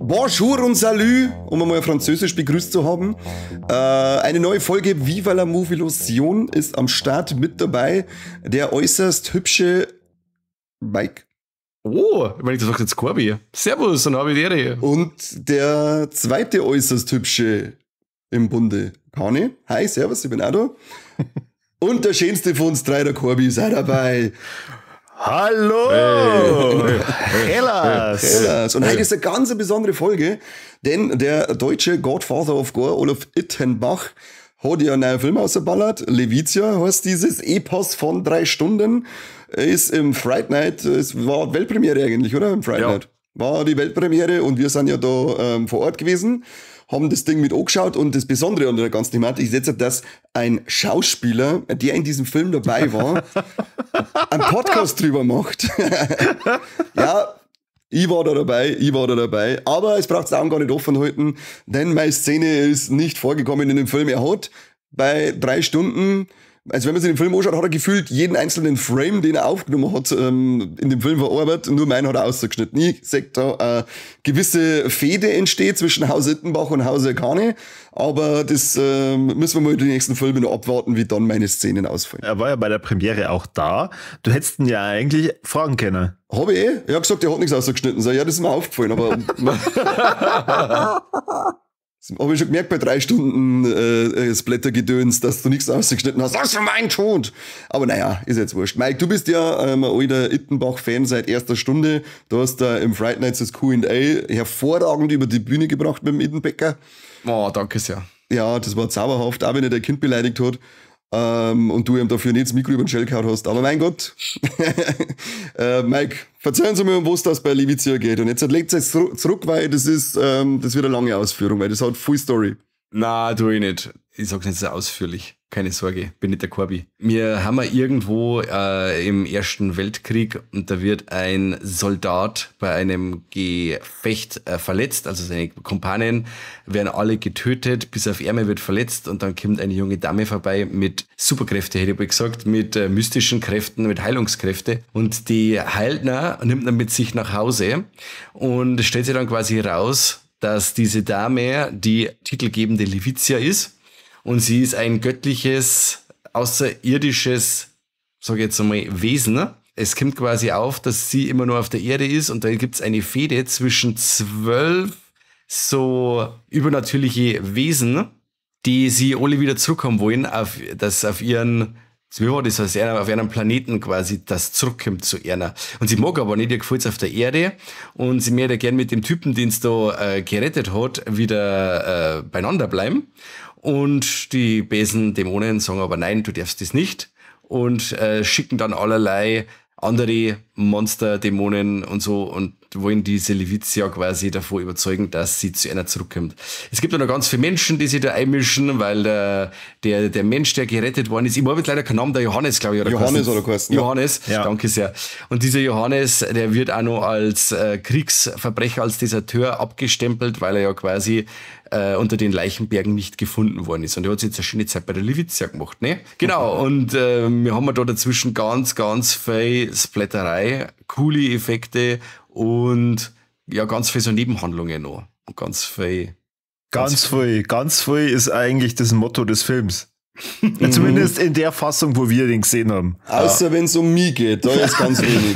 Bonjour und salut, um einmal französisch begrüßt zu haben. Eine neue Folge Viva la Movilusion ist am Start mit dabei. Der äußerst hübsche Mike. Oh, ich meine, du sagst jetzt Corby. Servus und habe die Ehre. Und der zweite äußerst hübsche im Bunde, Kani. Hi, servus, ich bin auch da. Und der schönste von uns drei, der Corby, ist auch dabei. Hallo! Hellas! Und heute ist eine ganz besondere Folge, denn der deutsche Godfather of Gore, Olaf Ittenbach, hat ja einen neuen Film ausgeballert. Levitia heißt dieses Epos von 3 Stunden. Ist im Fright Night, es war Weltpremiere eigentlich, oder? Im Fright Night. War die Weltpremiere und wir sind ja da vor Ort gewesen, haben das Ding mit angeschaut und das Besondere an der ganzen Thematik ist jetzt, dass ein Schauspieler, der in diesem Film dabei war, einen Podcast drüber macht. Ja, ich war da dabei, aber es braucht es auch gar nicht offen halten, denn meine Szene ist nicht vorgekommen in dem Film. Er hat bei 3 Stunden, also wenn man sich den Film anschaut, hat er gefühlt jeden einzelnen Frame, den er aufgenommen hat, in dem Film verarbeitet, nur meinen hat er ausgeschnitten. Ich sehe da eine gewisse Fehde entsteht zwischen Haus Ittenbach und Haus Kane, aber das müssen wir mal in den nächsten Filmen noch abwarten, wie dann meine Szenen ausfallen. Er war ja bei der Premiere auch da. Du hättest ihn ja eigentlich fragen können. Habe ich? Er hat gesagt, er hat nichts ausgeschnitten. So, ja, das ist mir aufgefallen, aber habe ich schon gemerkt bei 3 Stunden Splatter-Gedöns, dass du nichts ausgeschnitten hast. Das ist mein Tod! Aber naja, ist jetzt wurscht. Mike, du bist ja ein alter Ittenbach-Fan seit erster Stunde. Du hast da im Fright Nights das Q&A hervorragend über die Bühne gebracht mit dem Ittenbecker. Oh, danke sehr. Ja, das war zauberhaft, auch wenn er dein Kind beleidigt hat. Und du ihm dafür nicht das Mikro über den Shell gehauen hast. Aber mein Gott. Mike, verzeihen Sie mir, um was das bei Levitia geht. Und jetzt legt es zurück, weil das ist, das wird eine lange Ausführung, weil das hat Full Story. Na, tu ich nicht. Ich sag's nicht so ausführlich. Keine Sorge, bin nicht der Corby. Wir haben irgendwo im Ersten Weltkrieg und da wird ein Soldat bei einem Gefecht verletzt, also seine Kumpanen werden alle getötet, bis auf Ärmel wird verletzt und dann kommt eine junge Dame vorbei mit Superkräfte, hätte ich mal gesagt, mit mystischen Kräften, mit Heilungskräfte und die heilt ihn und nimmt ihn mit sich nach Hause und es stellt sich dann quasi raus, dass diese Dame die titelgebende Levitia ist. Und sie ist ein göttliches, außerirdisches, sag ich jetzt einmal, Wesen. Es kommt quasi auf, dass sie immer nur auf der Erde ist und da gibt's eine Fehde zwischen 12 so übernatürliche Wesen, die sie alle wieder zurückkommen wollen, auf ihren, wie war das, auf ihren Planeten quasi, das zurückkommt zu einer. Und sie mag aber nicht, ihr gefällt's auf der Erde und sie möchte gern mit dem Typen, den sie da gerettet hat, wieder beieinander bleiben. Und die bösen Dämonen sagen aber nein, du darfst das nicht und schicken dann allerlei andere Monster, Dämonen und so und wollen diese Levitia quasi davor überzeugen, dass sie zu einer zurückkommt. Es gibt auch noch ganz viele Menschen, die sich da einmischen, weil der Mensch, der gerettet worden ist, ich habe jetzt leider keinen Namen, der Johannes, glaube ich. Oder Johannes oder Carsten. Johannes, ja. Danke sehr. Und dieser Johannes, der wird auch noch als Kriegsverbrecher, als Deserteur abgestempelt, weil er ja quasi unter den Leichenbergen nicht gefunden worden ist. Und er hat sich jetzt eine schöne Zeit bei der Levitia gemacht, ne? Genau, und wir haben da dazwischen ganz, ganz viel Splatterei, coole Effekte und ja, ganz viel so Nebenhandlungen noch. Und ganz viel ist eigentlich das Motto des Films. Zumindest in der Fassung, wo wir den gesehen haben. Außer wenn es um mich geht, da ist ganz wenig.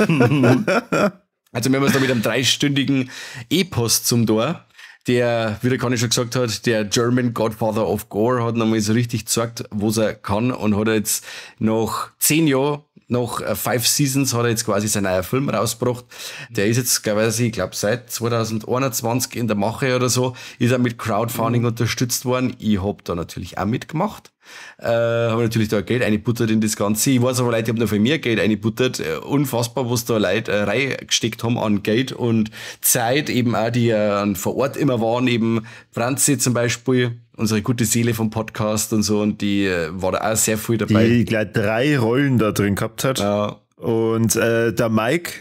Also wenn man es da mit einem 3-stündigen Epos zum Tor, der, wie der Conny schon gesagt hat, der German Godfather of Gore hat nochmal so richtig gezeigt, was er kann und hat jetzt nach 10 Jahren, nach 5 Seasons hat er jetzt quasi seinen neuen Film rausgebracht. Der ist jetzt quasi, ich glaube, seit 2021 in der Mache oder so, ist er mit Crowdfunding unterstützt worden. Ich hab da natürlich auch mitgemacht. Habe natürlich da Geld eingebuttert in das Ganze. Ich weiß aber, Leute, ich habe noch viel mehr Geld eingebuttert. Unfassbar, was da Leute reingesteckt haben an Geld und Zeit, eben auch, die vor Ort immer waren, eben Franzi zum Beispiel, unsere gute Seele vom Podcast und so, und die war da auch sehr viel dabei. Die gleich 3 Rollen da drin gehabt hat. Ja. Und der Mike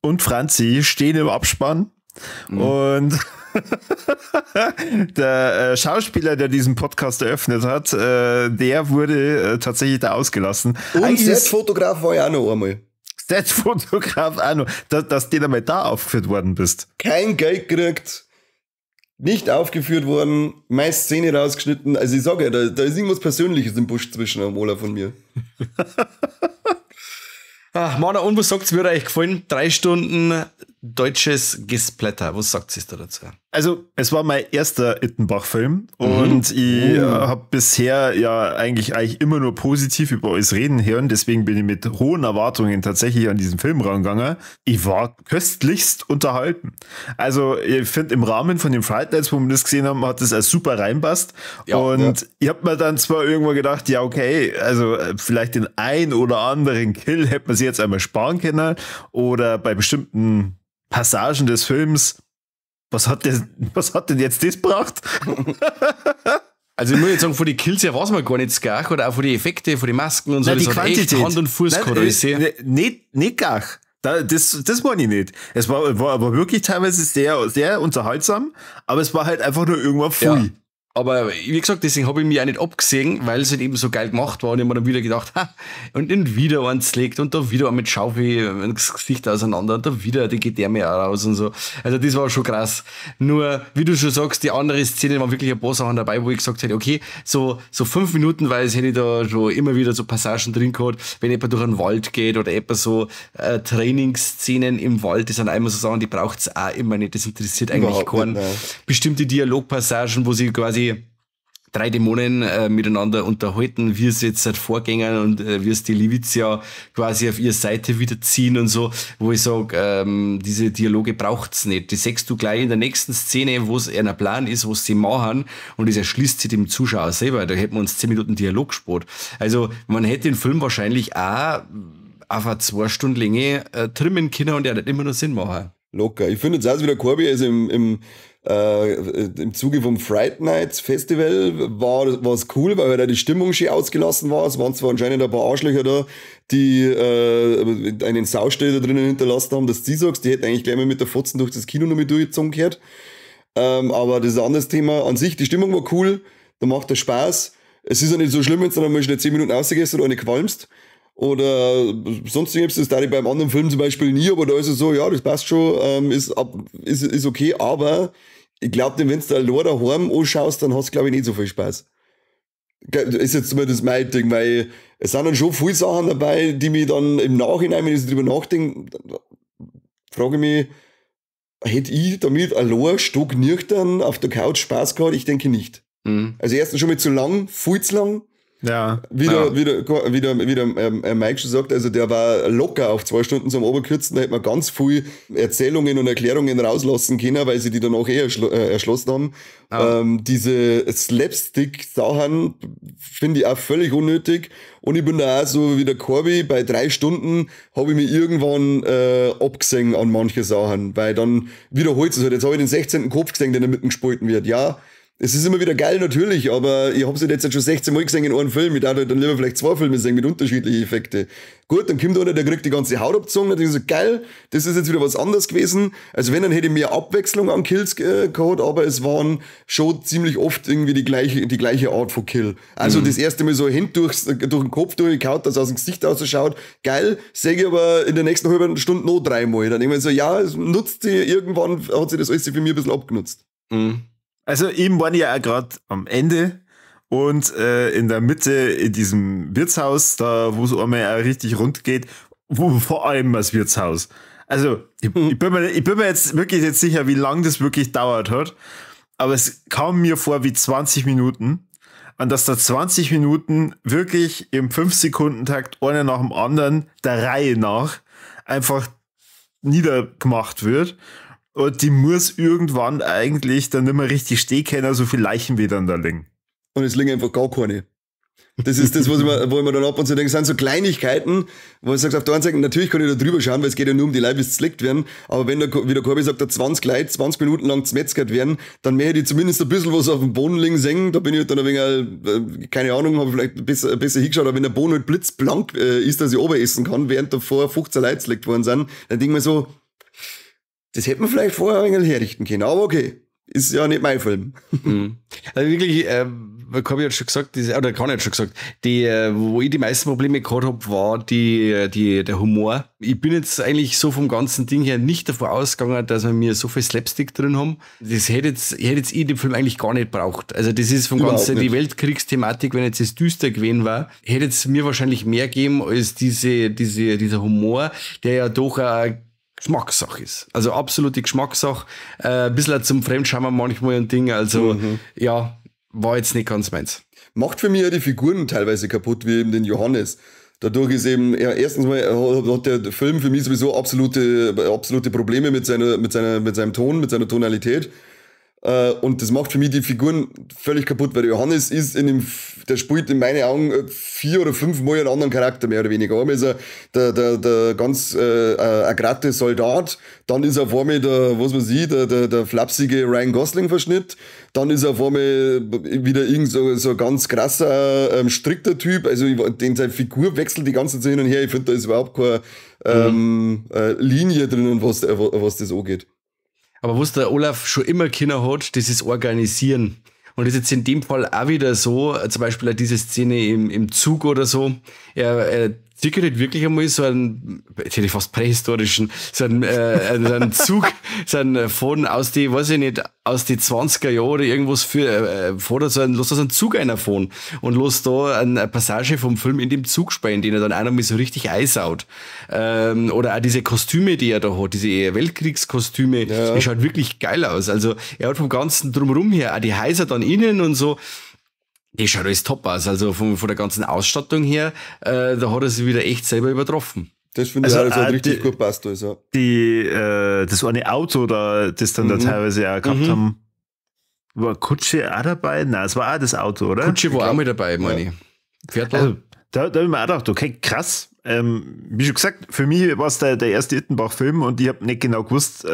und Franzi stehen im Abspann. Und der Schauspieler, der diesen Podcast eröffnet hat, der wurde tatsächlich da ausgelassen. Und Setfotograf war ja auch noch einmal. Setfotograf auch noch, dass du einmal da aufgeführt worden bist. Kein Geld gekriegt, nicht aufgeführt worden, meine Szene rausgeschnitten. Also ich sage ja, da ist irgendwas Persönliches im Busch zwischen am Olaf und mir. Ach, Mana, und was sagt's, würde euch gefallen? 3 Stunden deutsches Gesplatter. Was sagt ihr da dazu? Also, es war mein erster Ittenbach-Film und ich habe bisher ja eigentlich immer nur positiv über alles reden hören, deswegen bin ich mit hohen Erwartungen tatsächlich an diesen Film rangegangen. Ich war köstlichst unterhalten. Also, ich finde, im Rahmen von den Fright Nights, wo wir das gesehen haben, hat das als super reinpasst. Ja, und ich habe mir dann zwar irgendwann gedacht, ja, okay, also vielleicht den ein oder anderen Kill hätte man sich jetzt einmal sparen können oder bei bestimmten Passagen des Films. Was hat denn jetzt das gebracht? Also ich muss jetzt sagen, von den Kills her weiß man gar nicht gar, oder auch von den Effekten, von den Masken und so. Nein, das die hat Quantität. echt Hand und Fuß gehabt, nicht gar. Das meine ich nicht. Es war aber wirklich teilweise sehr, sehr unterhaltsam, aber es war halt einfach nur irgendwann voll. Ja. Aber wie gesagt, deswegen habe ich mich auch nicht abgesehen, weil es halt eben so geil gemacht war und ich habe mir dann wieder gedacht, und dann wieder eins legt und da wieder mit Schaufel das Gesicht auseinander und da wieder die Gedärme auch raus und so. Also das war schon krass. Nur, wie du schon sagst, die andere Szene waren wirklich ein paar Sachen dabei, wo ich gesagt hätte, okay, so 5 Minuten, weil es hätte ich da schon immer wieder so Passagen drin gehabt, wenn jemand durch einen Wald geht oder etwa so Trainingsszenen im Wald, das sind einmal so Sachen, die braucht es auch immer nicht, das interessiert eigentlich keinen. Bestimmte Dialogpassagen, wo sie quasi 3 Dämonen miteinander unterhalten, wie es jetzt seit Vorgängern und wie es die Livizia quasi auf ihre Seite wieder ziehen und so, wo ich sage, diese Dialoge braucht's nicht. Die siehst du gleich in der nächsten Szene, wo es ein Plan ist, was sie machen, und das erschließt sich dem Zuschauer selber. Da hätten wir uns 10 Minuten Dialog gespart. Also man hätte den Film wahrscheinlich auch auf eine 2 Stunden Länge trimmen können und der nicht immer nur Sinn machen. Locker. Ich finde jetzt auch wieder Corby, also im Zuge vom Fright Nights Festival war es cool, weil halt auch die Stimmung schön ausgelassen war. Es waren zwar anscheinend ein paar Arschlöcher da, die einen Saustall da drinnen hinterlassen haben, dass du sagst, die hätten eigentlich gleich mal mit der Fotzen durch das Kino noch mit durchgezogen gehört. Aber das ist ein anderes Thema. An sich, die Stimmung war cool, da macht das Spaß. Es ist ja nicht so schlimm, wenn du dann mal schnell 10 Minuten rausgehst oder eine qualmst. Oder sonst irgendwas, das da ich beim anderen Film zum Beispiel nie, aber da ist es so, ja, das passt schon, ist okay, aber ich glaube, wenn du da allein daheim anschaust, dann hast du, glaube ich, nicht so viel Spaß. Ist jetzt zumindest mein Ding, weil es sind dann schon viele Sachen dabei, die mich dann im Nachhinein, wenn ich so drüber nachdenke, frage ich mich, hätte ich damit allein stocknüchtern auf der Couch Spaß gehabt? Ich denke nicht. Also erstens schon mal zu lang, viel zu lang. Ja. Wie Mike schon sagt, also der war locker auf 2 Stunden zum Oberkürzen, da hätte man ganz viel Erzählungen und Erklärungen rauslassen können, weil sie die dann auch erschlossen haben. Diese Slapstick-Sachen finde ich auch völlig unnötig, und ich bin da auch so wie der Corby, bei 3 Stunden habe ich mich irgendwann abgesehen an manche Sachen, weil dann wiederholt es halt. Jetzt habe ich den 16. Kopf gesehen, der da mitten gespalten wird. Ja, es ist immer wieder geil, natürlich, aber ich hab's jetzt schon 16 Mal gesehen in einem Film. Ich darf halt dann lieber vielleicht 2 Filme sehen mit unterschiedlichen Effekten. Gut, dann kommt einer, der kriegt die ganze Haut abgezogen, dann denke ich so, geil, das ist jetzt wieder was anderes gewesen. Also wenn, dann hätte ich mehr Abwechslung an Kills gehabt, aber es waren schon ziemlich oft irgendwie die gleiche Art von Kill. Also das erste Mal so Hand durch den Kopf durchgehaut, dass es aus dem Gesicht ausschaut, geil, sehe ich aber in der nächsten halben Stunde noch 3 Mal. Dann denke ich mir so, ja, es nutzt sie, irgendwann hat sich das alles für mich ein bisschen abgenutzt. Also eben waren ja auch gerade am Ende und in der Mitte in diesem Wirtshaus, da wo es einmal auch richtig rund geht, wo vor allem das Wirtshaus. Also ich bin mir jetzt wirklich nicht sicher, wie lange das wirklich dauert hat, aber es kam mir vor wie 20 Minuten. Und dass da 20 Minuten wirklich im 5-Sekunden-Takt einer nach dem anderen der Reihe nach einfach niedergemacht wird. Und die muss irgendwann eigentlich dann nicht mehr richtig stehen können, so viel Leichen wie dann da liegen. Und es liegen einfach gar keine. Das ist das, wo ich mir dann ab und zu denke, sind so Kleinigkeiten, wo ich sage, auf der einen Seite, natürlich kann ich da drüber schauen, weil es geht ja nur um die Leute, bis es zleckt werden, aber wenn da, wie der Korbi sagt, da 20 Leute 20 Minuten lang zmetzgert werden, dann möchte ich zumindest ein bisschen was auf dem Boden liegen sehen, da bin ich halt dann ein wenig, keine Ahnung, habe vielleicht besser hingeschaut, aber wenn der Boden halt blitzblank ist, dass ich oben essen kann, während davor 15 Leute zleckt worden sind, dann denke ich mir so, das hätte man vielleicht vorher ein wenig herrichten können, aber okay. Ist ja nicht mein Film. Also wirklich, Korbi hat schon gesagt, oder Conny hat schon gesagt, wo ich die meisten Probleme gehabt habe, war der Humor. Ich bin jetzt eigentlich so vom ganzen Ding her nicht davon ausgegangen, dass wir mir so viel Slapstick drin haben. Das hätte jetzt ich in dem Film eigentlich gar nicht braucht. Also das ist vom Ganzen die Weltkriegsthematik, wenn jetzt das düster gewesen war, hätte es mir wahrscheinlich mehr gegeben als dieser Humor, der ja doch eine Geschmackssache ist. Also absolute Geschmackssache. Ein bisschen zum Fremdschauen manchmal ein Ding. Also ja, war jetzt nicht ganz meins. Macht für mich ja die Figuren teilweise kaputt, wie eben den Johannes. Dadurch ist eben, erstens mal hat der Film für mich sowieso absolute Probleme mit seinem Ton, mit seiner Tonalität. Und das macht für mich die Figuren völlig kaputt, weil der Johannes ist der spielt in meinen Augen 4 oder 5 Mal einen anderen Charakter, mehr oder weniger. Einmal ist er der ganz agrate Soldat, dann ist er auf einmal der flapsige Ryan Gosling-Verschnitt, dann ist er auf einmal wieder irgend so ein ganz krasser, strikter Typ, also seine Figur wechselt die ganze Zeit hin und her, ich finde, da ist überhaupt keine Linie drinnen, was das angeht. Aber was der Olaf schon immer Kinder hat, das ist Organisieren. Und das ist jetzt in dem Fall auch wieder so, zum Beispiel diese Szene im Zug oder so. Er zirkelt wirklich einmal so einen, jetzt hätte ich fast prähistorischen, so einen Zug, so einen von aus die, weiß ich nicht, aus die 20er Jahre oder irgendwas fordert so einen Zug einer von und lässt da eine Passage vom Film in dem Zug spielen, den er dann auch noch mal so richtig einsaut. Oder auch diese Kostüme, die er da hat, diese Weltkriegskostüme, die schaut wirklich geil aus. Also er hat vom ganzen Drumherum her, auch die Häuser dann innen und so, die schaut alles top aus. Also von der ganzen Ausstattung her, da hat er sich wieder echt selber übertroffen. Das finde ich also richtig gut passt. Also. Das eine Auto, das dann da teilweise auch gehabt haben, war Kutsche auch dabei? Nein, es war auch das Auto, oder? Kutsche war auch mit dabei, meine ich. Viertel. Also, da habe ich mir auch gedacht, okay, krass. Wie schon gesagt, für mich war es der erste Ittenbach-Film und ich habe nicht genau gewusst,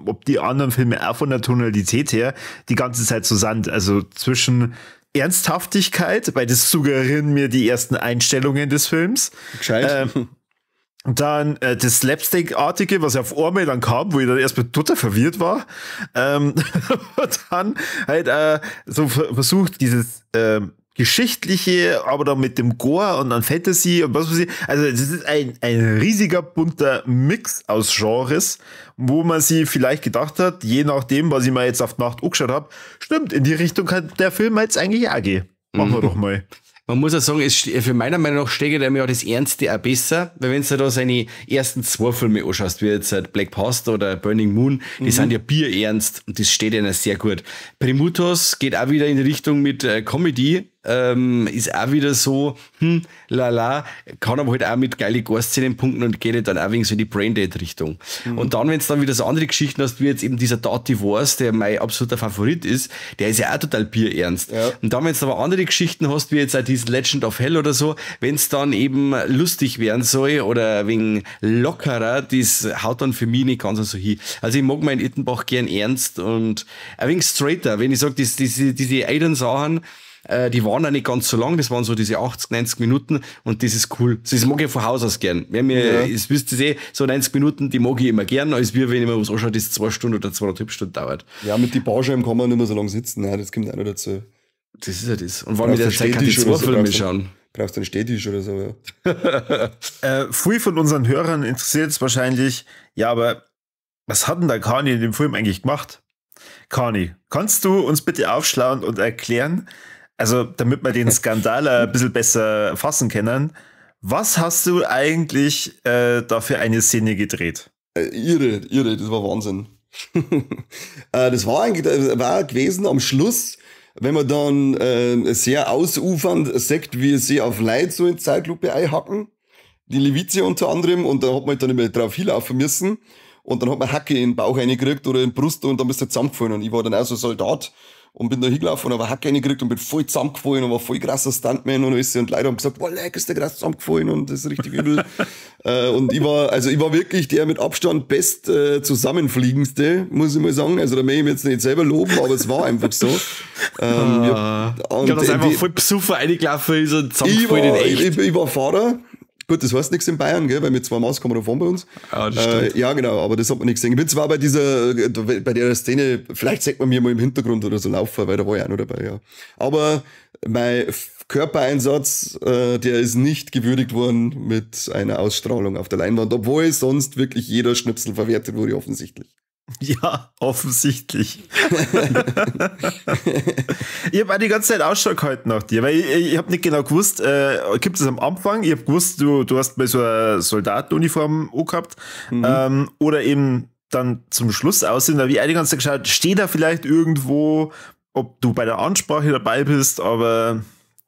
ob die anderen Filme auch von der Tonalität her die ganze Zeit so sind. Also zwischen Ernsthaftigkeit, weil das suggerieren mir die ersten Einstellungen des Films. Gescheit. Und dann das Slapstick-artige, was ja auf einmal dann kam, wo ich dann erstmal total verwirrt war. Und dann halt so versucht, dieses Geschichtliche, aber dann mit dem Gore und dann Fantasy und was weiß ich. Also das ist ein riesiger bunter Mix aus Genres, wo man sich vielleicht gedacht hat, je nachdem, was ich mir jetzt auf die Nacht angeschaut habe, stimmt, in die Richtung kann der Film jetzt eigentlich auch gehen. Machen wir doch mal. Man muss auch sagen, für meiner Meinung nach steigt er mir ja das Ernste auch besser, weil wenn du da seine ersten 2 Filme anschaust, wie jetzt Black Panther oder Burning Moon, die sind ja bierernst und das steht ihnen sehr gut. Primutos geht auch wieder in die Richtung mit Comedy, ist auch wieder so, kann aber halt auch mit geile Gore-Szenen punkten und geht dann auch wegen so in die Braindead-Richtung. Und dann, wenn du dann wieder so andere Geschichten hast, wie jetzt eben dieser Dirty Wars, der mein absoluter Favorit ist, der ist ja auch total bierernst. Ja. Und dann, wenn du aber andere Geschichten hast, wie jetzt auch diesen Legend of Hell oder so, wenn es dann eben lustig werden soll oder wegen lockerer, das haut dann für mich nicht ganz so hin. Also ich mag meinen Ittenbach gern ernst und ein wenig straighter, wenn ich sage, diese Aiden-Sachen, die waren auch nicht ganz so lang, das waren so diese 80, 90 Minuten und das ist cool. Das mag ich von Haus aus gern. Das wisst ihr so 90 Minuten, die mag ich immer gern, als wenn ich mir was anschaue, das 2 Stunden oder 2,5 Stunden dauert. Ja, mit den Bauscheiben kann man nicht mehr so lange sitzen, nein, das kommt auch noch dazu. Das ist ja das. Und wenn wir der Zeit kann ich 2 Filme schauen. Brauchst du einen Stehtisch oder so, ja. Viel von unseren Hörern interessiert es wahrscheinlich, ja, aber was hat denn der Kani in dem Film eigentlich gemacht? Kani, kannst du uns bitte aufschlauen und erklären, also damit wir den Skandal ein bisschen besser fassen können, was hast du eigentlich da für eine Szene gedreht? Irre, das war Wahnsinn. Das war gewesen am Schluss, wenn man dann sehr ausufernd sagt, wie sie auf Leute so in Zeitlupe einhacken, die Levitia unter anderem, und da hat man halt dann immer drauf hinlaufen müssen und dann hat man Hacke in den Bauch reingekriegt oder in die Brust und dann bist du zusammengefallen und ich war dann auch so Soldat und bin da hingelaufen und habe eine Hacke reingekriegt und bin voll zusammengefallen und war voll krasser Stuntman und alles. Und Leute haben gesagt, boah, leck, ist der krass zusammengefallen und das ist richtig übel. Und ich war wirklich der mit Abstand best zusammenfliegendste, muss ich mal sagen. Also da möchte ich mich jetzt nicht selber loben, aber es war einfach so. Ich glaube, dass einfach voll besoffen reingelaufen ist und zusammengefallen in echt. Ich war Fahrer. Gut, das heißt nichts in Bayern, gell, weil mit 2 Maus kann man da fahren bei uns. Ah, das stimmt. Ja, genau, aber das hat man nicht gesehen. Ich bin zwar bei der Szene, vielleicht sagt man mir mal im Hintergrund oder so laufen, weil da war ich auch noch dabei, ja. Aber mein Körpereinsatz, der ist nicht gewürdigt worden mit einer Ausstrahlung auf der Leinwand, obwohl sonst wirklich jeder Schnipsel verwertet wurde, offensichtlich. Ja, offensichtlich. Ich habe auch die ganze Zeit Ausschau gehalten nach dir, weil ich habe nicht genau gewusst, gibt es am Anfang, ich habe gewusst, du hast bei so einer Soldatenuniform auch gehabt, oder eben dann zum Schluss aussehen, da habe ich auch die ganze Zeit geschaut, steht da vielleicht irgendwo, ob du bei der Ansprache dabei bist, aber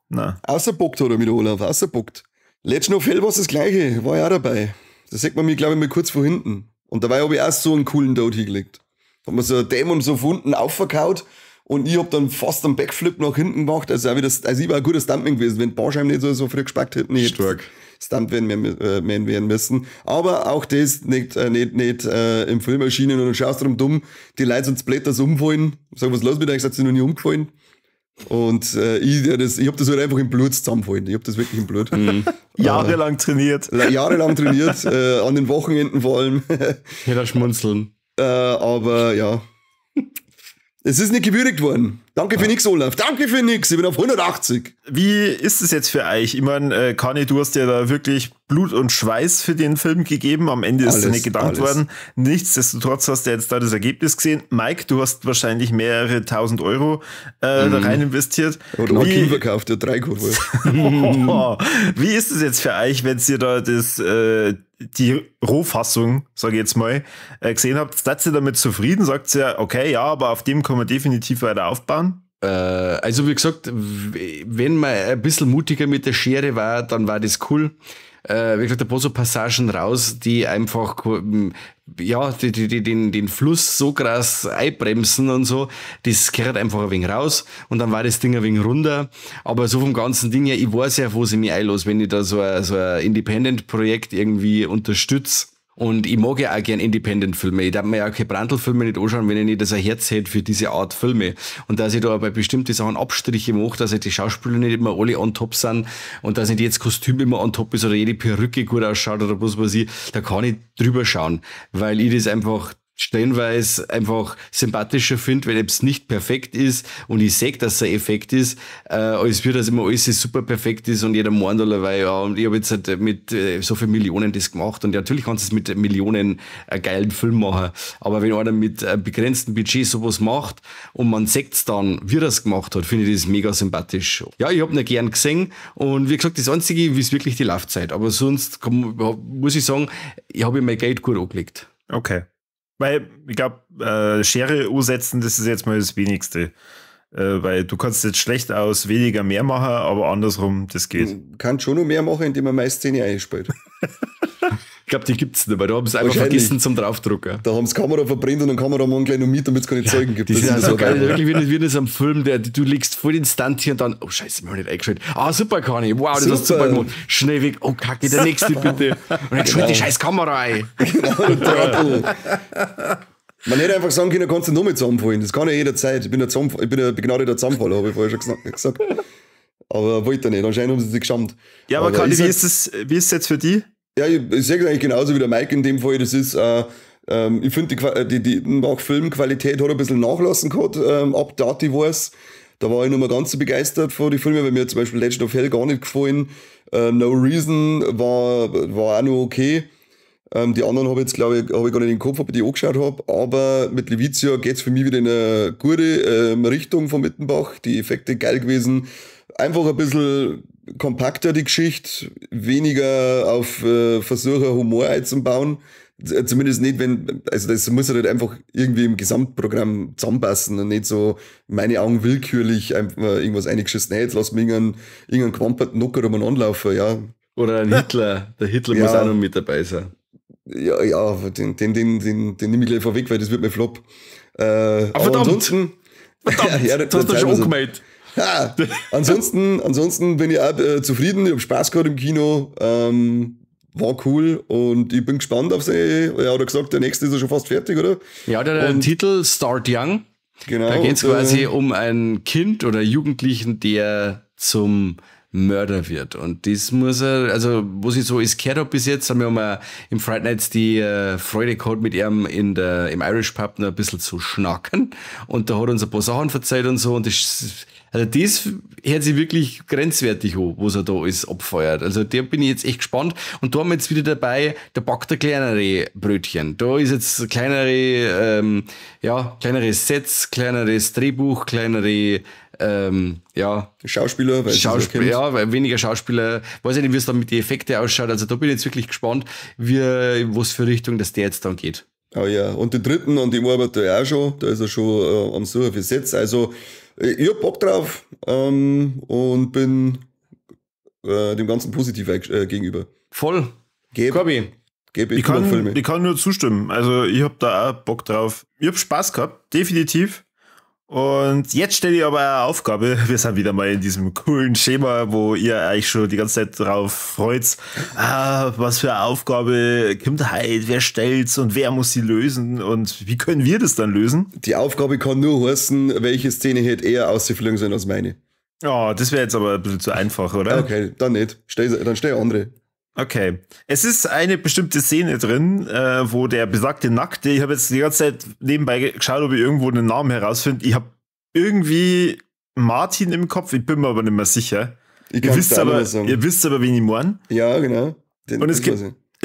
na. Außerbockt hat er mit Olaf, außerbockt. Legend of Hell war das Gleiche, war ja auch dabei. Da sieht man mich, glaube ich, mal kurz vor hinten. Und dabei habe ich auch so einen coolen Tod hingelegt. Da hat man so einen Dämon so von unten aufverkaut und ich hab dann fast einen Backflip nach hinten gemacht. Also ich war ein guter Stuntman gewesen. Wenn die Barscheiben nicht so früh gespackt hätten, ich hätte Stuntman werden müssen. Aber auch das nicht im Film erschienen und dann schaust du drum dumm, die Leute sind Splatters umfallen. Sag, was los mit euch? Seid ihr noch nie umgefallen? Und ich hab das halt einfach im Blut zusammenfallen. Ich hab das wirklich im Blut. Jahrelang trainiert. An den Wochenenden vor allem. Ja, da schmunzeln. Aber ja. Es ist nicht gewürdigt worden. Danke für nix, Olaf. Danke für nix. Ich bin auf 180. Wie ist es jetzt für euch? Ich meine, Kani, du hast ja da wirklich Blut und Schweiß für den Film gegeben. Am Ende ist er nicht gedankt worden. Nichtsdestotrotz hast du jetzt da das Ergebnis gesehen. Mike, du hast wahrscheinlich mehrere 1.000 Euro da rein investiert. Oder ein Kind verkauft, der 3 gut war. Wie ist es jetzt für euch, wenn ihr da die Rohfassung, sage ich jetzt mal, gesehen habt? Seid ihr damit zufrieden? Sagt ihr, okay, ja, aber auf dem kann man definitiv weiter aufbauen? Also wie gesagt, wenn man ein bisschen mutiger mit der Schere war, dann war das cool. Wie gesagt, ein paar so Passagen raus, die einfach, ja, den Fluss so krass einbremsen und so, das gehört einfach ein wenig raus und dann war das Ding ein wenig runter. Aber so vom ganzen Ding her, ich weiß ja, wo sie mich einlos, wenn ich da so ein Independent-Projekt irgendwie unterstütze. Und ich mag ja auch gern Independent-Filme. Ich darf mir ja auch keine Brandl-Filme nicht anschauen, wenn ich nicht das ein Herz hätte für diese Art Filme. Und dass ich da bei bestimmten Sachen Abstriche mache, dass die Schauspieler nicht immer alle on top sind und dass nicht jedes Kostüm immer on top ist oder jede Perücke gut ausschaut oder bloß was ich, da kann ich drüber schauen. Weil ich das einfach stellenweise einfach sympathischer finde, wenn es nicht perfekt ist und ich sehe, dass es ein Effekt ist, als würde das immer alles super perfekt ist und jeder meint allerweil, ja, und ich habe jetzt halt mit so viel Millionen das gemacht und ja, natürlich kannst du es mit Millionen einen geilen Film machen, aber wenn einer mit einem begrenzten Budget sowas macht und man sieht es dann, wie er es gemacht hat, finde ich das mega sympathisch. Ja, ich habe ihn gern gesehen und wie gesagt, das Einzige ist wirklich die Laufzeit, aber sonst muss ich sagen, ich habe mein Geld gut angelegt. Okay. Weil, ich glaube, Schere umsetzen, das ist jetzt mal das Wenigste. Weil du kannst jetzt schlecht aus weniger mehr machen, aber andersrum, das geht. Man kann schon noch mehr machen, indem man meine Szene einspielt. Ich glaube, die gibt's nicht, weil da haben sie einfach vergessen zum Draufdrucken. Da haben sie Kamera verbrennt und dann Kameramann gleich noch mit, damit es keine Zeugen gibt. Das ist so geil, wirklich wie das am Film, du legst voll den Stunt hier und dann, oh scheiße, mir hab ich nicht eingeschaltet. Ah, super, Kani, wow, das hast du super gemacht. Schnell weg, oh kacke, der nächste bitte. Und dann schalt die scheiß Kamera ein. Genau, Trottel. Man hätte einfach sagen können, kannst du noch mit zusammenfallen. Das kann ja jederzeit. Ich bin ein begnadeter Zusammenfaller, habe ich vorher schon gesagt. Aber wollte er nicht, anscheinend haben sie sich geschammt. Ja, aber Kani, wie ist es jetzt für die? Ja, ich sehe es eigentlich genauso wie der Mike in dem Fall. Das ist, ich finde, die Filmqualität hat ein bisschen nachlassen gehabt, ab Dati war es. Da war ich nicht mehr ganz so begeistert von den Filmen, weil mir zum Beispiel Legend of Hell gar nicht gefallen. No Reason war auch noch okay. Die anderen habe ich jetzt, glaube ich, gar nicht im Kopf, ob ich die angeschaut habe. Aber mit Levizia geht es für mich wieder in eine gute Richtung von Mittenbach. Die Effekte geil gewesen. Einfach ein bisschen kompakter die Geschichte, weniger auf Versuche Humor einzubauen. Zumindest nicht, also das muss halt einfach irgendwie im Gesamtprogramm zusammenpassen und nicht so, in meine Augen willkürlich einfach irgendwas eingeschissen. Hey, jetzt lass mir irgendeinen quamperten Nocker um anlaufen, ja. Oder ein Hitler. Der Hitler muss auch noch mit dabei sein. Ja, den nehme ich gleich vorweg, weil das wird mein Flop. Aber verdammt! ansonsten, Verdammt, Ja, das hast du schon angemeldet. Ja, ansonsten bin ich auch zufrieden. Ich habe Spaß gehabt im Kino. War cool und ich bin gespannt auf sie. Ja, hat er gesagt, der nächste ist ja schon fast fertig, oder? Ja, der hat einen Titel Start Young. Genau. Da geht es und, quasi um ein Kind oder Jugendlichen, der zum Mörder wird. Und das muss er, also was ich so ist gehört habe bis jetzt, haben wir mal im Friday Nights die Freude gehabt, mit ihm im Irish Pub noch ein bisschen zu schnacken. Und da hat er uns ein paar Sachen erzählt und so. Und das hört sich wirklich grenzwertig an, was er da alles abfeuert. Also da bin ich jetzt echt gespannt. Und da haben wir jetzt wieder dabei, da backt er kleinere Brötchen. Da ist jetzt kleinere Sets, kleineres Drehbuch, kleinere Schauspieler, weil weniger Schauspieler. Weiß ich nicht, wie es dann mit den Effekten ausschaut. Also da bin ich jetzt wirklich gespannt, was für Richtung das der jetzt dann geht. Oh ja, und den dritten, an dem arbeitet er auch schon. Da ist er schon am Suchen für Sets. Also ich hab Bock drauf und bin dem Ganzen positiv gegenüber. Voll. Corby. Ich kann nur zustimmen. Also ich hab da auch Bock drauf. Ich hab Spaß gehabt, definitiv. Und jetzt stelle ich aber eine Aufgabe. Wir sind wieder mal in diesem coolen Schema, wo ihr euch schon die ganze Zeit drauf freut. Was für eine Aufgabe kommt heute, wer stellt's und wer muss sie lösen und wie können wir das dann lösen? Die Aufgabe kann nur heißen, welche Szene hätte eher ausgeflogen sein als meine. Ja, das wäre jetzt aber ein bisschen zu einfach, oder? Okay, dann nicht. Dann stell andere. Okay. Es ist eine bestimmte Szene drin, wo der besagte Nackte, ich habe jetzt die ganze Zeit nebenbei geschaut, ob ich irgendwo einen Namen herausfinde. Ich habe irgendwie Martin im Kopf, ich bin mir aber nicht mehr sicher. Ihr wisst aber, wen ich meine. Ja, genau. Und es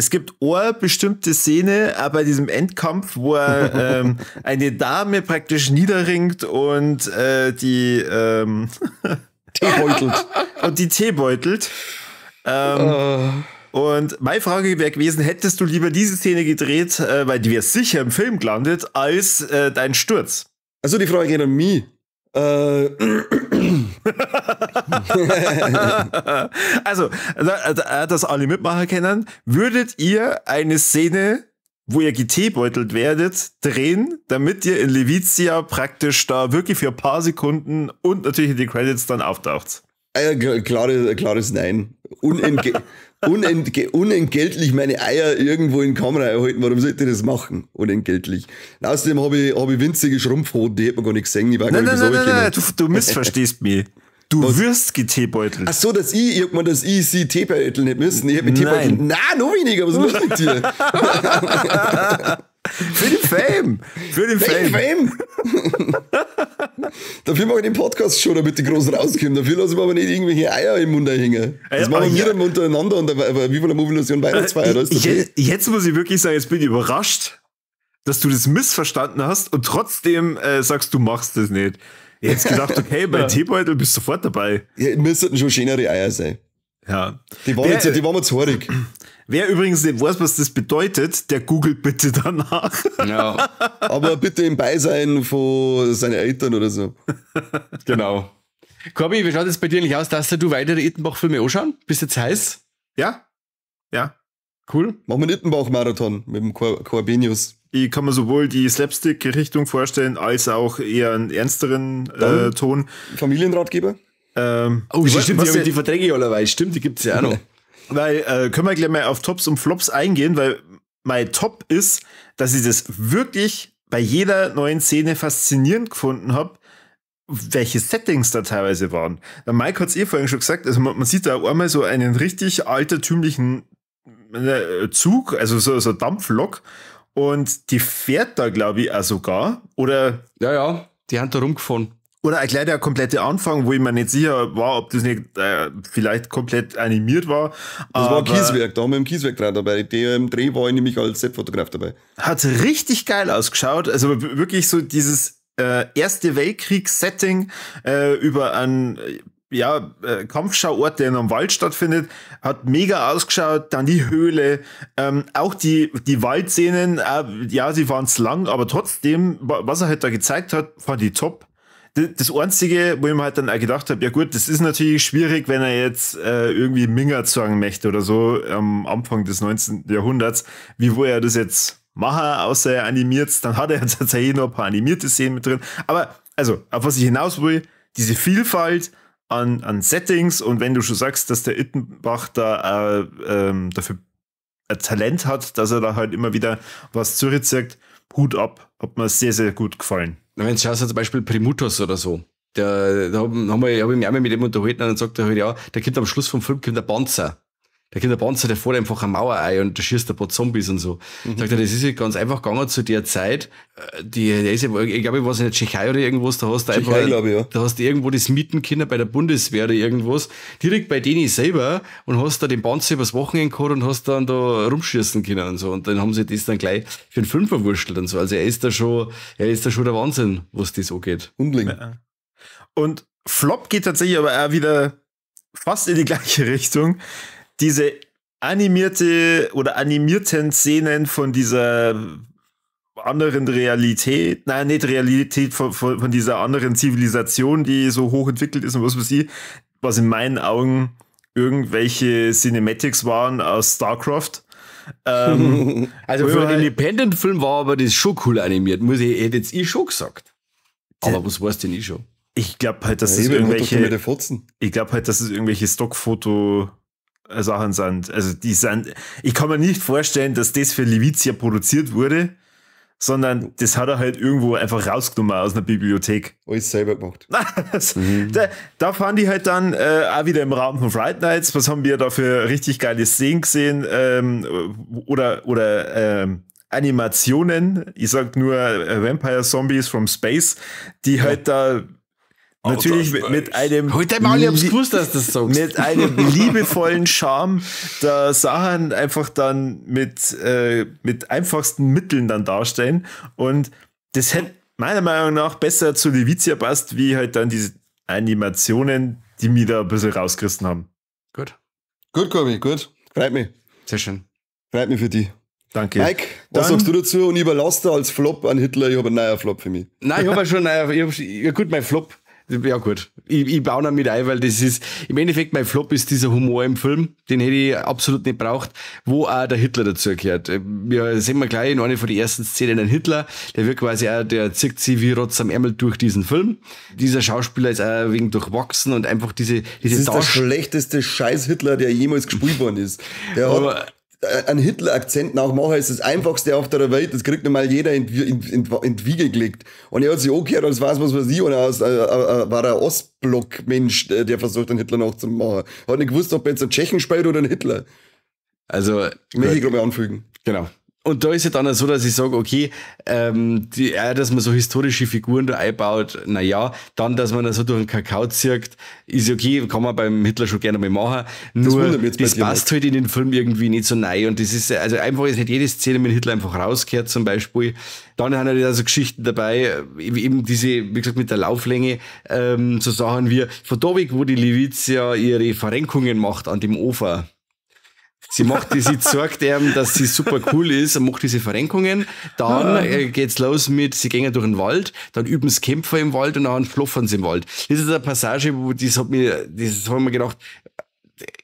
gibt eine bestimmte Szene, auch bei diesem Endkampf, wo er eine Dame praktisch niederringt und die Teebeutelt. und die teebeutelt. Und meine Frage wäre gewesen, hättest du lieber diese Szene gedreht, weil die wäre sicher im Film gelandet, als dein Sturz? Also die Frage geht an mich. Also, dass alle mitmachen können, würdet ihr eine Szene, wo ihr geteebeutelt werdet, drehen, damit ihr in Levizia praktisch da wirklich für ein paar Sekunden und natürlich in die Credits dann auftaucht? Klares Nein. Unentgeltlich meine Eier irgendwo in die Kamera erhalten. Warum sollte ich das machen? Unentgeltlich. Außerdem habe ich winzige Schrumpfhoden, die hat man gar nicht gesehen. Nein, du missverstehst mich. Du wirst geteebeutelt. Ach so, dass ich sie teebeuteln nicht müssen. Ich habe teebeuteln. Nein, noch weniger. Was ist los mit dir? Für den Fame. Dafür mache ich den Podcast schon, damit die groß rauskommen. Dafür lasse ich mir aber nicht irgendwelche Eier im Mund hängen. Das machen wir dann untereinander und wie viel Mobilisation Weihnachtsfeier. Jetzt muss ich wirklich sagen, jetzt bin ich überrascht, dass du das missverstanden hast und trotzdem sagst, du machst das nicht. Ich hätte gedacht, okay, bei Teebeutel bist du sofort dabei. Ja, müssten schon schönere Eier sein. Ja. Die waren mir zu haarig. Wer übrigens nicht weiß, was das bedeutet, der googelt bitte danach. Ja. Aber bitte im Beisein von seinen Eltern oder so. Genau. Corby, wie schaut es bei dir eigentlich aus? Darfst du weitere Ittenbach-Filme anschauen? Bist du jetzt heiß? Ja. Cool. Machen wir einen Ittenbach-Marathon mit dem Corbinius. Ich kann mir sowohl die Slapstick-Richtung vorstellen, als auch eher einen ernsteren Ton. Familienratgeber? Stimmt, die Verträge allerweise. Stimmt, die gibt es ja auch noch. Weil, können wir gleich mal auf Tops und Flops eingehen, weil mein Top ist, dass ich das wirklich bei jeder neuen Szene faszinierend gefunden habe, welche Settings da teilweise waren. Der Mike hat es vorhin schon gesagt, also man sieht da einmal so einen richtig altertümlichen Zug, also so Dampflok, und die fährt da, glaube ich, auch sogar, oder? Ja, die haben da rumgefahren. Oder gleich der komplette Anfang, wo ich mir nicht sicher war, ob das nicht vielleicht komplett animiert war. Das war Kieswerk, da haben wir im Kieswerk dran dabei. Im Dreh war ich nämlich als Setfotograf dabei. Hat richtig geil ausgeschaut. Also wirklich so dieses Erste Weltkriegs-Setting über einen Kampfschauort, der in einem Wald stattfindet, hat mega ausgeschaut. Dann die Höhle, auch die Waldszenen, sie waren zu lang, aber trotzdem, was er halt da gezeigt hat, fand ich top. Das Einzige, wo ich mir halt dann auch gedacht habe, ja gut, das ist natürlich schwierig, wenn er jetzt irgendwie Minger sagen möchte oder so am Anfang des 19. Jahrhunderts. Wie wo er das jetzt machen, außer er animiert, dann hat er tatsächlich noch ein paar animierte Szenen mit drin. Aber also, auf was ich hinaus will, diese Vielfalt an Settings, und wenn du schon sagst, dass der Ittenbach da dafür ein Talent hat, dass er da halt immer wieder was zurückzieht, Hut ab. Hat mir sehr, sehr gut gefallen. Wenn du schaust, zum Beispiel Primutos oder so, da hab ich mich einmal mit dem unterhalten und dann sagt er halt, ja, der kommt am Schluss vom Film kommt der Panzer. Da kommt der Panzer, der fährt einfach eine Mauer ein und da schießt ein paar Zombies und so. Sagt er, das ist ja ganz einfach gegangen zu der Zeit. Der ist ja, ich glaube, ich weiß nicht, Tschechei oder irgendwas, da hast du einfach, da hast du irgendwo das Mietenkinder bei der Bundeswehr oder irgendwas, direkt bei denen selber, und hast da den Panzer übers Wochenende gehabt und hast dann da rumschießen können und so. Und dann haben sie das dann gleich für den Film verwurstelt und so. Also er ist da schon der Wahnsinn, was das angeht. Undling. Und Flop geht tatsächlich aber auch wieder fast in die gleiche Richtung. Diese animierten Szenen von dieser anderen Realität, nein, nicht Realität, von dieser anderen Zivilisation, die so hochentwickelt ist und was weiß ich, was in meinen Augen irgendwelche Cinematics waren aus StarCraft. Also für einen Independent-Film war aber das schon cool animiert, hätte jetzt ich schon gesagt. Aber was weißt denn ich schon? Ich glaube halt, dass das irgendwelche Stockfoto Sachen sind. Also die sind, ich kann mir nicht vorstellen, dass das für Levizia produziert wurde, sondern das hat er halt irgendwo einfach rausgenommen aus einer Bibliothek. Alles selber gemacht. Da fahren die halt dann auch wieder im Rahmen von Fright Nights. Was haben wir da für richtig geile Szenen gesehen? Oder Animationen. Ich sag nur Vampire Zombies from Space, die halt da natürlich mit einem heute mal, ich hab's gewusst, dass du das sagst. Mit einem liebevollen Charme da Sachen einfach dann mit einfachsten Mitteln dann darstellen, und das hätte meiner Meinung nach besser zu Levizia passt, wie halt dann diese Animationen, die mich da ein bisschen rausgerissen haben. Gut, Corby, gut. Freut mich. Sehr schön. Freut mich für dich. Danke. Mike, was sagst du dazu? Und ich überlasse dir als Flop an Hitler, ich habe einen neuen Flop für mich. Nein, ich habe schon, gut, mein Flop. Ja gut, ich baue noch mit ein, weil das ist, im Endeffekt mein Flop ist dieser Humor im Film, den hätte ich absolut nicht braucht, wo auch der Hitler dazu gehört. Wir sehen gleich in einer von den ersten Szenen einen Hitler, der wird quasi auch, der zieht sich wie Rotz am Ärmel durch diesen Film. Dieser Schauspieler ist auch wegen durchwachsen und einfach diese das ist der schlechteste Scheiß-Hitler, der jemals gespielt worden ist. Der hat einen Hitler-Akzent nachmachen ist das einfachste auf der Welt. Das kriegt normal jeder in die Wiege gelegt. Und er hat sich angehört, als weiß was ich, und war ein Ostblock-Mensch, der versucht, einen Hitler nachzumachen. Hat nicht gewusst, ob er jetzt einen Tschechen spielt oder einen Hitler. Also, möchte ich, glaube ich, anfügen. Genau. Und da ist es dann so, dass ich sage, okay, dass man so historische Figuren da einbaut, naja, dann, dass man da so durch den Kakao zieht, ist okay, kann man beim Hitler schon gerne mal machen. Nur, das passt halt in den Film irgendwie nicht so rein. Und das ist, also einfach ist nicht jede Szene mit Hitler einfach rausgehört, zum Beispiel. Dann haben halt also Geschichten dabei, eben diese, wie gesagt, mit der Lauflänge, so Sachen wie, von da weg, wo die Levizia ihre Verrenkungen macht an dem Ofer. Sie zeigt ihm, dass sie super cool ist und macht diese Verrenkungen. Dann geht's los mit, sie gehen durch den Wald, dann üben sie Kämpfer im Wald und dann schluffern sie im Wald. Das ist eine Passage, wo das hab ich mir gedacht,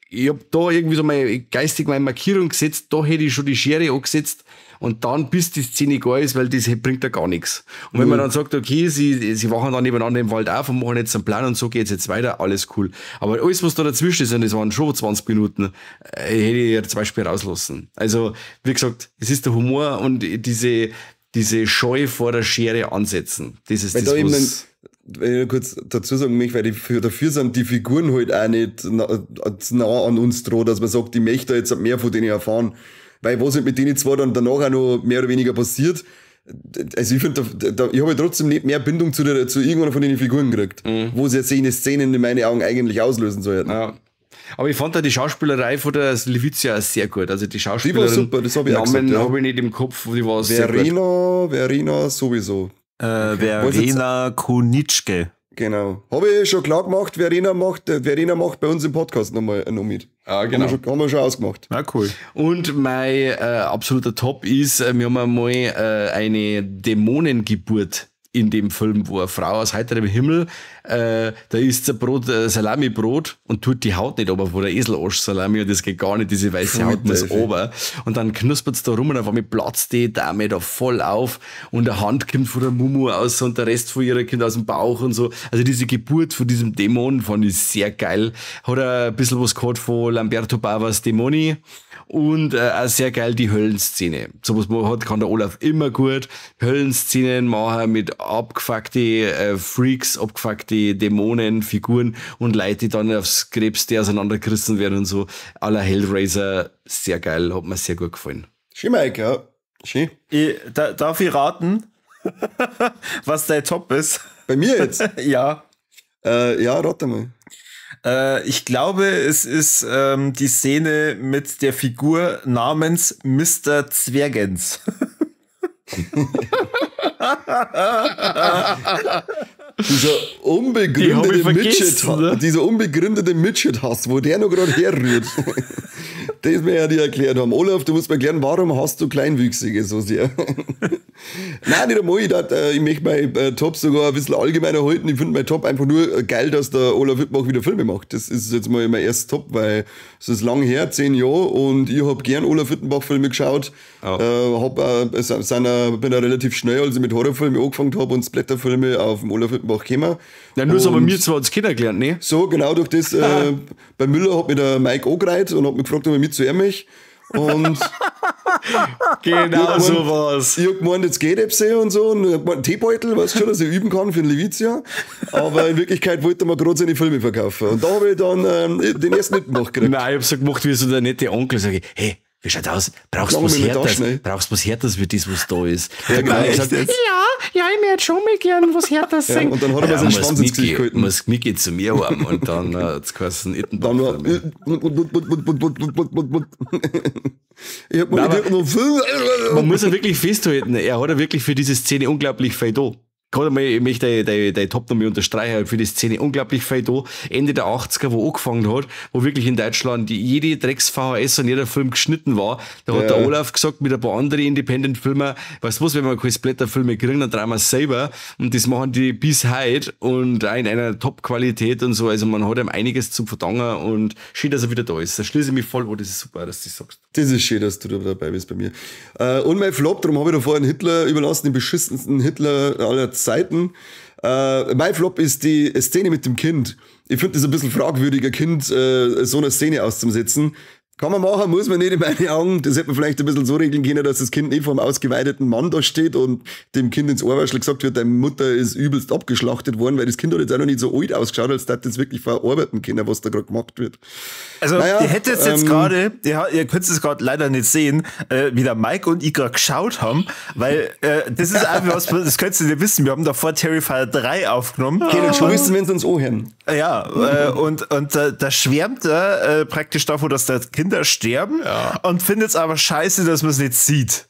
ich hab da irgendwie so geistig meine Markierung gesetzt, da hätte ich schon die Schere angesetzt, und dann, bis die Szene gar ist, weil das bringt ja gar nichts. Und wenn man dann sagt, okay, sie wachen dann nebeneinander im Wald auf und machen jetzt einen Plan und so geht's jetzt weiter, alles cool. Aber alles, was da dazwischen ist, und das waren schon 20 Minuten, hätte ich ja zum Beispiel rauslassen. Also, wie gesagt, es ist der Humor und diese Scheu vor der Schere ansetzen. Das ist weil das, da was... Wenn ich kurz dazu sagen möchte, weil dafür sind die Figuren halt auch nicht nah an uns dran, dass man sagt, ich möchte jetzt mehr von denen erfahren. Weil was halt mit denen zwar dann danach auch noch mehr oder weniger passiert, also ich finde, ich habe trotzdem nicht mehr Bindung zu irgendeiner von den Figuren gekriegt, wo sie jetzt eine Szenen in meinen Augen eigentlich auslösen sollten. Ja. Aber ich fand da die Schauspielerei von der Levizia sehr gut. Also die Schauspielerin, die war super, das habe ich auch gesagt, ja. Habe ich nicht im Kopf, die war sehr gut. Verena sowieso. Verena Kunitschke. Genau. Habe ich schon klar gemacht, Verena macht bei uns im Podcast noch mit. Ah, genau. Haben wir schon ausgemacht. Na cool. Und mein absoluter Top ist, wir haben einmal eine Dämonengeburt in dem Film, wo eine Frau aus heiterem Himmel, da isst ein Brot, Salami-Brot und tut die Haut nicht aber wo der Eselarsch-Salami und das geht gar nicht, diese weiße Haut muss ober. Und dann knuspert es da rum und auf einmal platzt die Dame da voll auf und eine Hand kommt von der Mumu aus und der Rest von ihrer kommt aus dem Bauch und so. Also diese Geburt von diesem Dämon fand ich sehr geil. Hat ein bisschen was gehabt von Lamberto Bavas Dämoni. Und auch sehr geil die Höllenszene. So was man hat, kann der Olaf immer gut Höllenszenen machen mit abgefuckte Freaks, abgefuckte Dämonen, Figuren und Leute, die dann aufs Krebs auseinandergerissen werden und so. À la Hellraiser, sehr geil, hat mir sehr gut gefallen. Schön, Mike, ja. Schön. Darf ich raten, was dein Top ist? Bei mir jetzt? Ja. Ja, rate mal. Ich glaube, es ist die Szene mit der Figur namens Mr. Zwergens. Dieser unbegründete Midget-Hass, wo der noch gerade herrührt. Das wir ja dir erklärt haben. Olaf, du musst mir erklären, warum hast du Kleinwüchsige so sehr? Nein, nicht einmal. Ich möchte mein Top sogar ein bisschen allgemeiner halten. Ich finde mein Top einfach nur geil, dass der Olaf Wittmach wieder Filme macht. Das ist jetzt mal mein erstes Top, weil es ist lang her, 10 Jahre, und ich habe gern Olaf Wittmach-Filme geschaut. Bin da relativ schnell, als ich mit Horrorfilmen angefangen habe und Splatterfilme auf dem Olaf Wittmach gekommen. Ja, nur so bei mir zwar uns Kinder gelernt, ne? So, genau durch das. Bei Müller hat mich der Mike angereiht und hat mich gefragt, ob er mit zu ihm möchte. Und genau so war's. Ich hab gemeint, jetzt geht es und so. Und ich hab gemeint, einen Teebeutel, weißt du schon, dass ich üben kann für den Levizia. Aber in Wirklichkeit wollte er mir gerade seine Filme verkaufen. Und da habe ich dann den ersten mitgemacht gekriegt. Nein, ich hab so gemacht wie so der nette Onkel. Sag ich, hey, wie schaut aus? Brauchst du was Härteres für das, was da ist? Ja, genau, gesagt, ja, ich möchte schon mal gern was Härteres ja, sagen. und dann hat er mir seinen Schwanz ins Gesicht gehalten. Muss Micky zu mir haben und dann hat's geheißen, dann war ich hab mal gedacht, man muss ja wirklich festhalten, er hat ja wirklich für diese Szene unglaublich viel da. Gerade mal, ich möchte dein Top nochmal unterstreichen, für die Szene unglaublich viel da. Ende der 80er, wo angefangen hat, wo wirklich in Deutschland jede Drecks-VHS und jeder Film geschnitten war. Da hat der Olaf gesagt, mit ein paar anderen Independent-Filmen, weißt du was, wenn wir keine Splatter-Filme kriegen, dann drehen wir es selber. Und das machen die bis heute und auch in einer Top-Qualität und so. Also man hat ihm einiges zu verdanken und schön, dass er wieder da ist. Da schließe ich mich voll, das ist super, dass du das sagst. Das ist schön, dass du da dabei bist bei mir. Und mein Flop, darum habe ich da vorhin Hitler überlassen, den beschissensten Hitler aller Zeiten. Mein Flop ist die Szene mit dem Kind. Ich finde das ein bisschen fragwürdig, ein Kind so eine Szene auszusetzen. Kann man machen, muss man nicht in meinen Augen. Das hätte man vielleicht ein bisschen so regeln können, dass das Kind nicht vor einem ausgeweideten Mann da steht und dem Kind ins Ohrwaschel gesagt wird, deine Mutter ist übelst abgeschlachtet worden, weil das Kind hat jetzt auch noch nicht so alt ausgeschaut, als dass das wirklich verarbeiten können, was da gerade gemacht wird. Also, ihr hättet jetzt gerade, ihr könnt es gerade leider nicht sehen, wie der Mike und ich gerade geschaut haben, weil das ist einfach was, das könnt ihr nicht wissen, wir haben davor Terrifier 3 aufgenommen. Okay, dann schon wissen, wenn sie uns anhören. Ja, und da schwärmt er praktisch davon, dass da Kinder sterben und findet es aber scheiße, dass man es nicht sieht.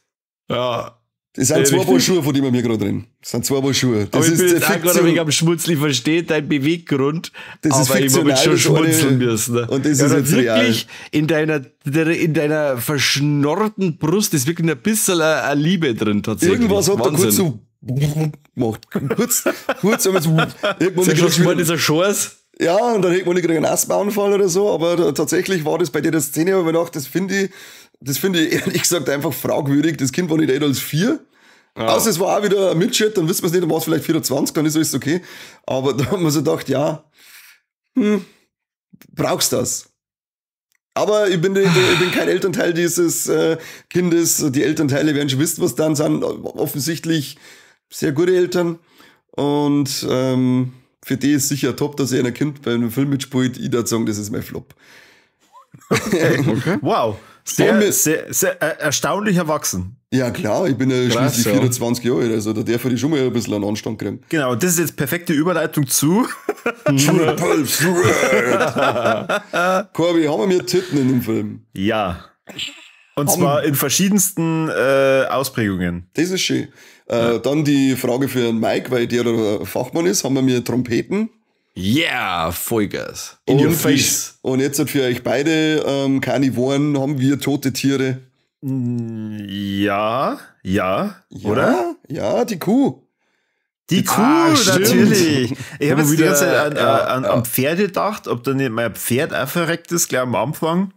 Ja. Das sind 2 Paar Schuhe, von denen wir gerade reden. Das sind 2 Paar Schuhe. Das aber ist ich bin jetzt auch gerade wegen am Schmunzli, verstehe dein Beweggrund. Das ist aber ich habe schon schmunzeln müssen. Und das ist jetzt wirklich real. In deiner verschnorrten Brust ist wirklich ein bisschen eine Liebe drin tatsächlich. Irgendwas hat da kurz so gemacht. Kurz aber so. Sag mal, dieser Chance. Ja, und dann hätte man nicht einen Asthmaanfall oder so, aber tatsächlich war das bei dir der Szene, wo ich gedacht, das finde ich ehrlich gesagt einfach fragwürdig. Das Kind war nicht älter als 4. Ja. Außer es war auch wieder ein Midget, dann wissen wir es nicht, dann war es vielleicht 24, dann ist alles okay. Aber da haben wir so gedacht, ja, brauchst das? Aber ich bin kein Elternteil dieses Kindes. Die Elternteile werden schon wissen, was dann sind. Offensichtlich sehr gute Eltern. Und für die ist sicher top, dass er ein Kind bei einem Film mitspielt. Ich würde sagen, das ist mein Flop. Okay. Wow. Sehr erstaunlich erwachsen. Ja klar, ich bin ja schließlich 24 Jahre alt, also da darf ich schon mal ein bisschen einen Anstand kriegen. Genau, das ist jetzt perfekte Überleitung zu Triple Threat. Corby, haben wir Titten in dem Film? Ja. Und zwar in verschiedensten Ausprägungen. Das ist schön. Dann die Frage für den Mike, weil der Fachmann ist, haben wir Trompeten. Yeah, Vollgas. In your face. Und jetzt für euch beide Karnivoren haben wir tote Tiere. Ja, oder? Ja, die Kuh. Die Kuh, natürlich. Ich habe jetzt die ganze Zeit an Pferde gedacht, ob da nicht mein Pferd auch verreckt ist, gleich am Anfang.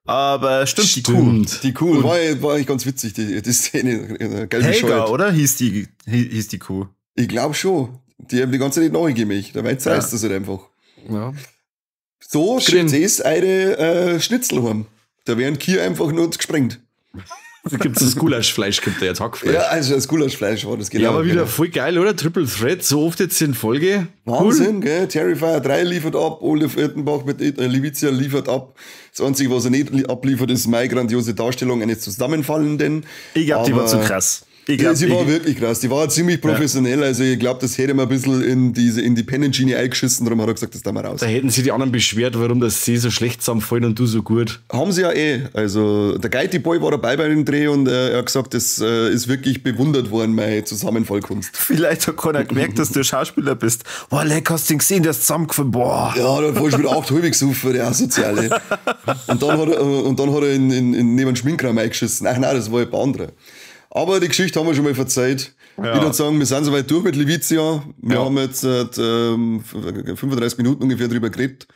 Aber stimmt. Die Kuh. Die Kuh, war eigentlich ganz witzig, die Szene. Helga, oder? Hieß die Kuh. Ich glaube schon. Die haben die ganze Zeit nachgegeben mich. Der Weiz reißt das halt einfach. Ja. So kriegt es eine Schnitzel heim. Da werden Kühe einfach nur gesprengt. Da gibt es das Gulaschfleisch, gibt da jetzt Hackfleisch. Ja, also das Gulaschfleisch war das genau. Ja, aber wieder voll geil, oder? Triple Threat, so oft jetzt in Folge. Wahnsinn, cool. Gell? Terrifier 3 liefert ab, Olaf Ittenbach mit Levitia liefert ab. Das Einzige, was er nicht abliefert, ist meine grandiose Darstellung eines Zusammenfallenden. Ich glaube, die war zu krass. Sie war wirklich krass. Die war ziemlich professionell. Ja. Also ich glaube, das hätte man ein bisschen in diese Independent-Schiene eingeschissen. Darum hat er gesagt, das da mal raus. Da hätten sie die anderen beschwert, warum das sie so schlecht zusammenfallen und du so gut. Haben sie ja eh. Also der Guidey Boy war dabei bei dem Dreh und er hat gesagt, das ist wirklich bewundert worden, meine Zusammenfallkunst. Vielleicht hat keiner gemerkt, dass du Schauspieler bist. Boah, leck, hast du ihn gesehen, der ist zusammengefallen. Boah. Ja, dann war ich wieder 8 halbig gesoffen, der Asoziale. Und dann hat er in neben den Schminkraum eingeschissen. Ach nein, das war ein paar andere. Aber die Geschichte haben wir schon mal verzeiht. Ja. Ich würde sagen, wir sind soweit durch mit Levitia. Wir haben jetzt 35 Minuten ungefähr drüber geredet.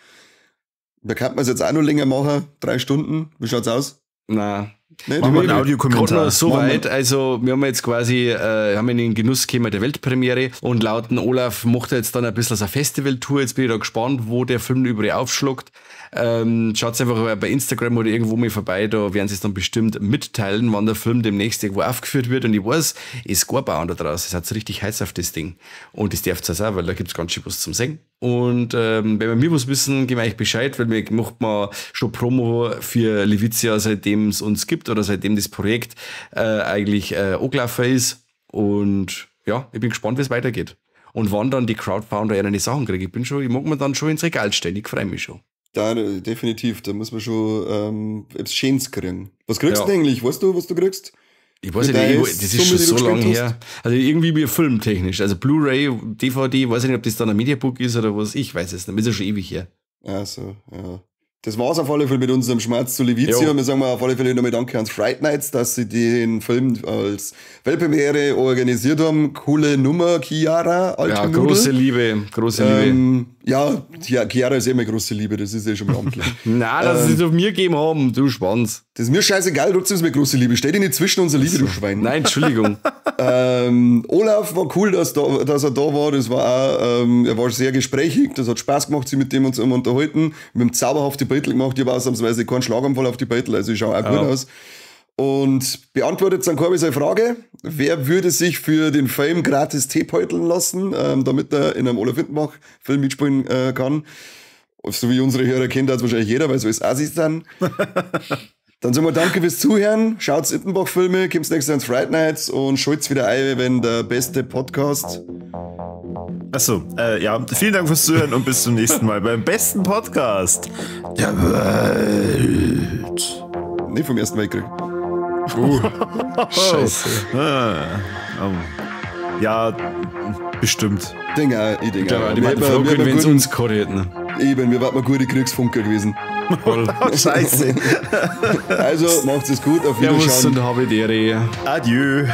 Da könnte man es jetzt auch noch länger machen. 3 Stunden. Wie schaut's aus? Nein. Nee, machen wir einen Audiokommentar. So weit, also wir haben jetzt quasi haben in den Genuss gekommen der Weltpremiere und laut Olaf macht er jetzt dann ein bisschen so eine Festivaltour. Jetzt bin ich da gespannt, wo der Film überall aufschlägt. Schaut einfach bei Instagram oder irgendwo mal vorbei, da werden sie es dann bestimmt mitteilen, wann der Film demnächst irgendwo aufgeführt wird. Und ich weiß, es geht bauen da draus. Es hat so richtig heiß auf das Ding. Und das darf es auch, weil da gibt es ganz schön was zum Singen. Und wenn wir mir was wissen, geben wir euch Bescheid, weil wir macht mal schon Promo für Levitia, seitdem es uns gibt oder seitdem das Projekt eigentlich angelaufen ist. Und ja, ich bin gespannt, wie es weitergeht. Und wann dann die Crowdfounder eine Sachen kriegen. Ich mag mir dann schon ins Regal stellen. Ich freue mich schon. Da, definitiv, da muss man schon etwas Schönes kriegen. Was kriegst du eigentlich? Weißt du, was du kriegst? Ich weiß nicht, das ist schon so lange her. Also irgendwie wie filmtechnisch. Also Blu-ray, DVD, weiß ich nicht, ob das dann ein Mediabook ist oder was, ich weiß es nicht. Das ist ja schon ewig her. Ach so, ja. Das war's auf alle Fälle mit unserem Schmerz zu Levitia. Wir sagen mal auf alle Fälle nochmal Danke ans Fright Nights, dass sie den Film als Weltpremiere organisiert haben. Coole Nummer, Chiara. Ja, große Liebe. Ja, Chiara ist immer große Liebe, das ist ja schon mal amtlich. Nein, dass sie es auf mir gegeben haben, du Schwanz. Das ist mir scheißegal, trotzdem ist mir große Liebe. Stell dich nicht zwischen unsere Liebe, du Schwein. Nein, Entschuldigung. Olaf war cool, dass er da war. Das war auch, er war sehr gesprächig. Das hat Spaß gemacht, sich mit dem uns unterhalten. Wir haben zauberhafte Beitel gemacht. Ich habe ausnahmsweise keinen Schlaganfall auf die Beitel, also ich schaue auch gut aus. Und beantwortet dann Corby seine Frage: Wer würde sich für den Film gratis Tee beuteln lassen, damit er in einem Olaf Ittenbach-Film mitspielen kann? So wie unsere Hörer kennt das wahrscheinlich jeder, weil so ist Assis dann. Dann sagen wir danke fürs Zuhören. Schaut's Ittenbach-Filme, kommt's nächstes Jahr ins Fright Nights und schalt's wieder ein, wenn der beste Podcast. Achso, ja, vielen Dank fürs Zuhören und bis zum nächsten Mal beim besten Podcast der Welt. Nicht vom Ersten Weltkrieg. Scheiße. Ja, bestimmt. Ich denke auch. Die werden froh können, wenn es uns korrigiert. Ne? Eben, wir waren mal gute Kriegsfunker gewesen. Scheiße. Also, macht's es gut, auf Wiedersehen. Servus und habe Dere. Adieu.